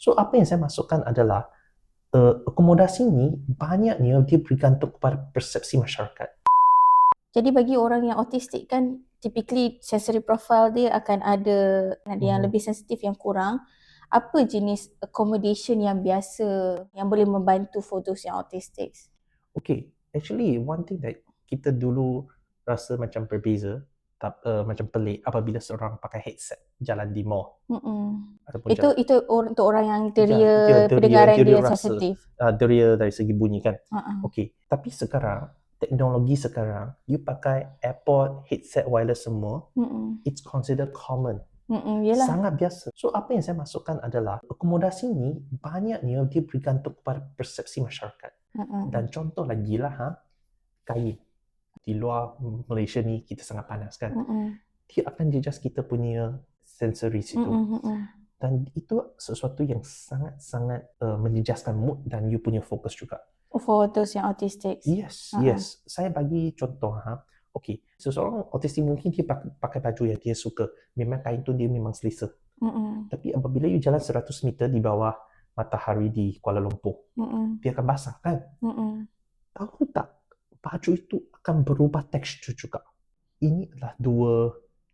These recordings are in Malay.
So apa yang saya masukkan adalah akomodasi ni banyaknya dia bergantung kepada persepsi masyarakat. Jadi bagi orang yang autistik kan, typically sensory profile dia akan ada yang lebih sensitif, yang kurang. Apa jenis accommodation yang biasa yang boleh membantu for those yang autistic? Okay, actually one thing that kita dulu rasa macam berbeza, macam pelik apabila seorang pakai headset jalan di mall ataupun jalan. Itu untuk orang yang Dia pendengaran dia rasa sensitif. deria dari segi bunyi kan. Uh-uh. Okay, tapi sekarang teknologi sekarang you pakai AirPod, headset wireless semua, it's considered common. Yelah. Sangat biasa. So apa yang saya masukkan adalah akomodasi ni banyaknya dia bergantung kepada persepsi masyarakat. Dan contoh lagi lah, kain. Di luar Malaysia ni kita sangat panas kan. Dia akan jejas kita punya sensory situ. Dan itu sesuatu yang sangat-sangat menjejaskan mood dan you punya fokus juga. For those yang autistic. Yes. Saya bagi contoh. Okay, seseorang autistik mungkin dia pakai baju yang dia suka. Memang kain tu dia memang selesa. Tapi apabila you jalan 100 meter di bawah matahari di Kuala Lumpur, dia akan basah kan? Tahu tak, baju itu akan berubah tekstur juga. Ini adalah dua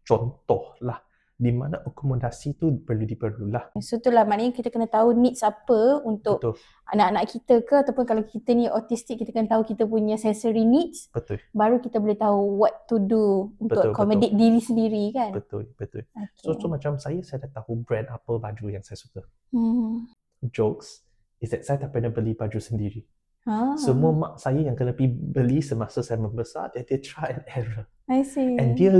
contoh lah di mana akomodasi itu diperlulah. So itulah maknanya kita kena tahu needs apa untuk Betul. anak-anak kita ke, ataupun kalau kita ni autistic, kita kena tahu kita punya sensory needs. Betul. Baru kita boleh tahu what to do untuk Betul, accommodate diri sendiri kan. Betul. Okay. So macam saya dah tahu brand apa baju yang saya suka. Jokes is that saya tak pernah beli baju sendiri. Semua mak saya yang kena pergi beli semasa saya membesar, dia try and error. I see. And dia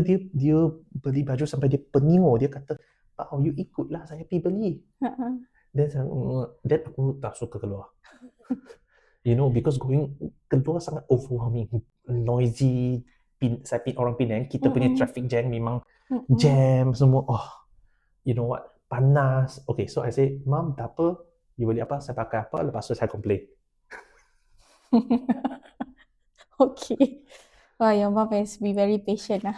beli baju sampai dia peningur. Dia kata, "Pak, you ikutlah saya pergi beli." Then aku tak suka keluar. You know, because going keluar sangat overwhelming, noisy. Saya orang Penang, kita punya traffic jam memang jam semua. Oh, you know what? Panas. Okay, so I say, "Mom, tak apa. You beli apa, saya pakai apa." Lepas tu saya complain. Okay. Wah, your mom has be very patient lah.